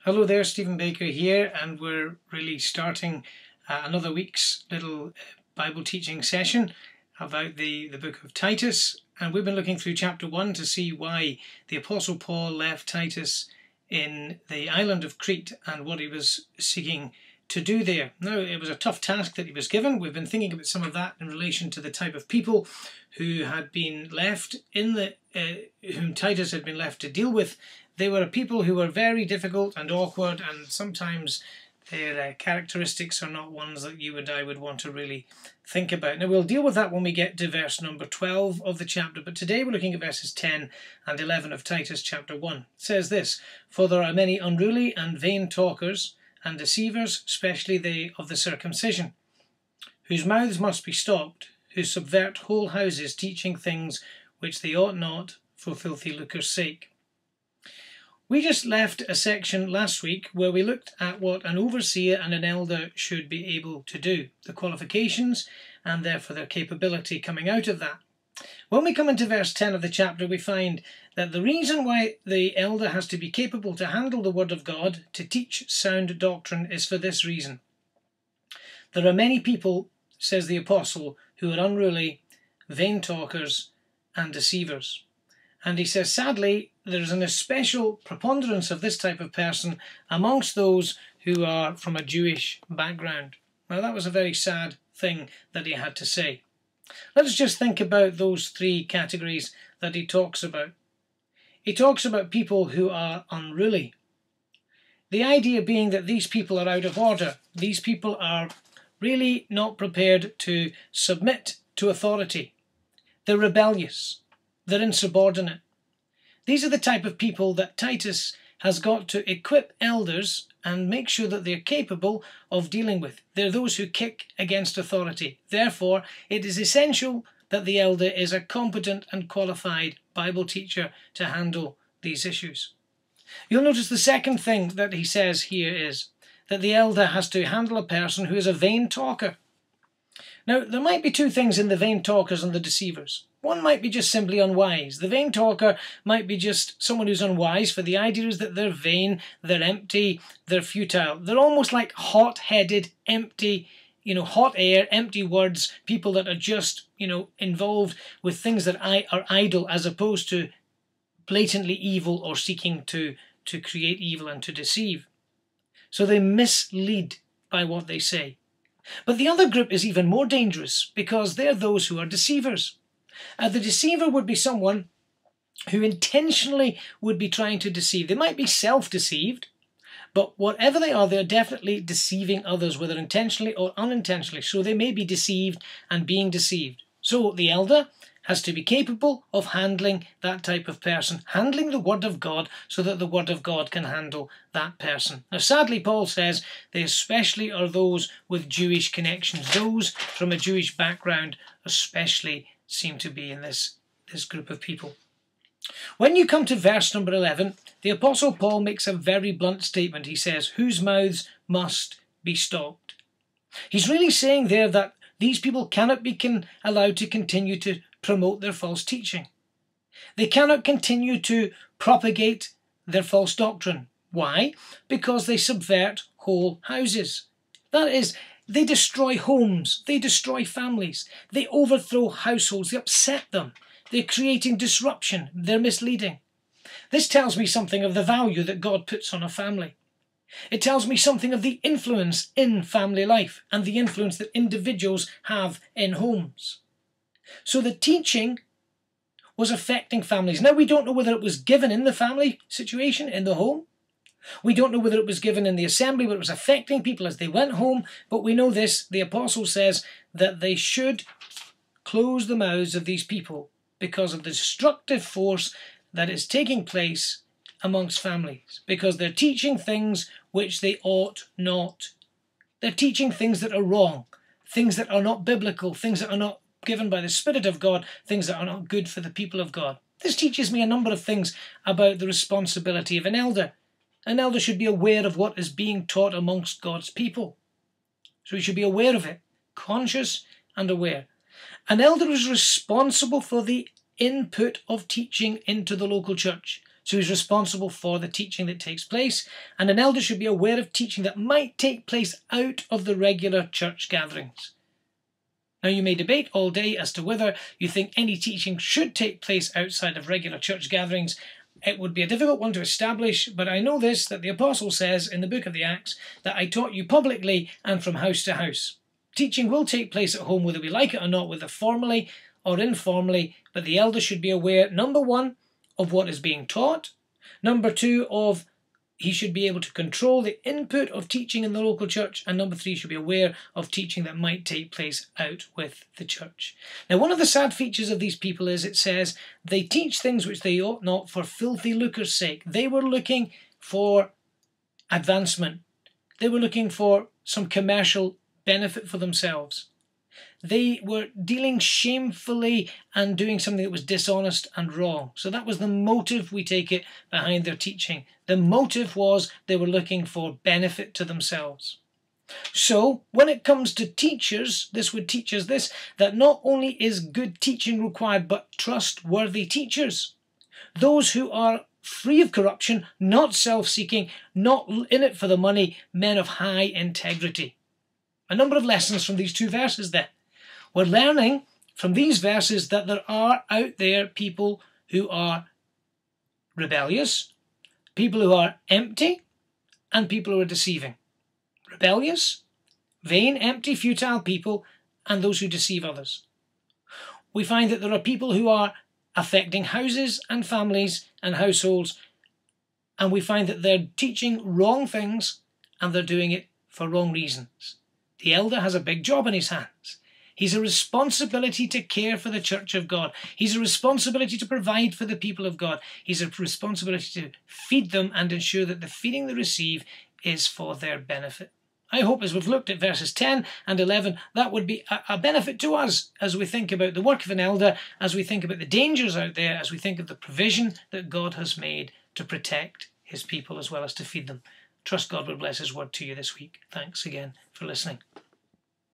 Hello there, Stephen Baker here, and we're really starting another week's little Bible teaching session about the book of Titus. And we've been looking through chapter 1 to see why the Apostle Paul left Titus in the island of Crete and what he was seeking to do there. Now, it was a tough task that he was given. We've been thinking about some of that in relation to the type of people who had been left whom Titus had been left to deal with. They were a people who were very difficult and awkward, and sometimes their characteristics are not ones that you and I would want to really think about. Now, we'll deal with that when we get to verse number 12 of the chapter, but today we're looking at verses 10 and 11 of Titus chapter 1. It says this: "For there are many unruly and vain talkers and deceivers, especially they of the circumcision, whose mouths must be stopped, who subvert whole houses, teaching things which they ought not, for filthy lucre's sake." We just left a section last week where we looked at what an overseer and an elder should be able to do, the qualifications and therefore their capability coming out of that. When we come into verse 10 of the chapter, we find that the reason why the elder has to be capable to handle the word of God, to teach sound doctrine, is for this reason. There are many people, says the apostle, who are unruly, vain talkers and deceivers. And he says, sadly, there's an especial preponderance of this type of person amongst those who are from a Jewish background. Now, that was a very sad thing that he had to say. Let us just think about those three categories that he talks about. He talks about people who are unruly. The idea being that these people are out of order. These people are really not prepared to submit to authority. They're rebellious. They're insubordinate. These are the type of people that Titus has got to equip elders and make sure that they're capable of dealing with. They're those who kick against authority. Therefore, it is essential that the elder is a competent and qualified Bible teacher to handle these issues. You'll notice the second thing that he says here is that the elder has to handle a person who is a vain talker. Now, there might be two things in the vain talkers and the deceivers. One might be just simply unwise. The vain talker might be just someone who's unwise, for the idea is that they're vain, they're empty, they're futile. They're almost like hot-headed, empty, hot air, empty words, people that are just, involved with things that are idle as opposed to blatantly evil or seeking to create evil and to deceive. So they mislead by what they say. But the other group is even more dangerous because they're those who are deceivers. The deceiver would be someone who intentionally would be trying to deceive. They might be self-deceived, but whatever they are, they're definitely deceiving others, whether intentionally or unintentionally. So they may be deceived and being deceived. So the elder has to be capable of handling that type of person, handling the Word of God so that the Word of God can handle that person. Now, sadly, Paul says they especially are those with Jewish connections. Those from a Jewish background especially seem to be in this group of people. When you come to verse number 11, the Apostle Paul makes a very blunt statement. He says, whose mouths must be stopped. He's really saying there that these people cannot be allowed to continue to promote their false teaching. They cannot continue to propagate their false doctrine. Why? Because they subvert whole houses. That is, they destroy homes, they destroy families, they overthrow households, they upset them, they're creating disruption, they're misleading. This tells me something of the value that God puts on a family. It tells me something of the influence in family life and the influence that individuals have in homes. So the teaching was affecting families. Now, we don't know whether it was given in the family situation, in the home. We don't know whether it was given in the assembly, but it was affecting people as they went home. But we know this, the apostle says that they should close the mouths of these people because of the destructive force that is taking place amongst families, because they're teaching things which they ought not. They're teaching things that are wrong, things that are not biblical, things that are not given by the Spirit of God, things that are not good for the people of God. This teaches me a number of things about the responsibility of an elder. An elder should be aware of what is being taught amongst God's people. So he should be aware of it, conscious and aware. An elder is responsible for the input of teaching into the local church. So he's responsible for the teaching that takes place, and an elder should be aware of teaching that might take place out of the regular church gatherings. Now, you may debate all day as to whether you think any teaching should take place outside of regular church gatherings. It would be a difficult one to establish, but I know this, that the Apostle says in the book of the Acts that I taught you publicly and from house to house. Teaching will take place at home whether we like it or not, whether formally or informally, but the elder should be aware, number one, of what is being taught, number two, of he should be able to control the input of teaching in the local church, and number three, should be aware of teaching that might take place out with the church. Now, one of the sad features of these people is it says they teach things which they ought not for filthy lucre's sake. They were looking for advancement. They were looking for some commercial benefit for themselves. They were dealing shamefully and doing something that was dishonest and wrong. So that was the motive, we take it, behind their teaching. The motive was they were looking for benefit to themselves. So when it comes to teachers, this would teach us this, that not only is good teaching required, but trustworthy teachers. Those who are free of corruption, not self-seeking, not in it for the money, men of high integrity. A number of lessons from these two verses then. We're learning from these verses that there are out there people who are rebellious, people who are empty, and people who are deceiving. Rebellious, vain, empty, futile people, and those who deceive others. We find that there are people who are affecting houses and families and households, and we find that they're teaching wrong things and they're doing it for wrong reasons. The elder has a big job in his hands. He's a responsibility to care for the church of God. He's a responsibility to provide for the people of God. He's a responsibility to feed them and ensure that the feeding they receive is for their benefit. I hope as we've looked at verses 10 and 11, that would be a benefit to us as we think about the work of an elder, as we think about the dangers out there, as we think of the provision that God has made to protect his people as well as to feed them. Trust God will bless his word to you this week. Thanks again for listening.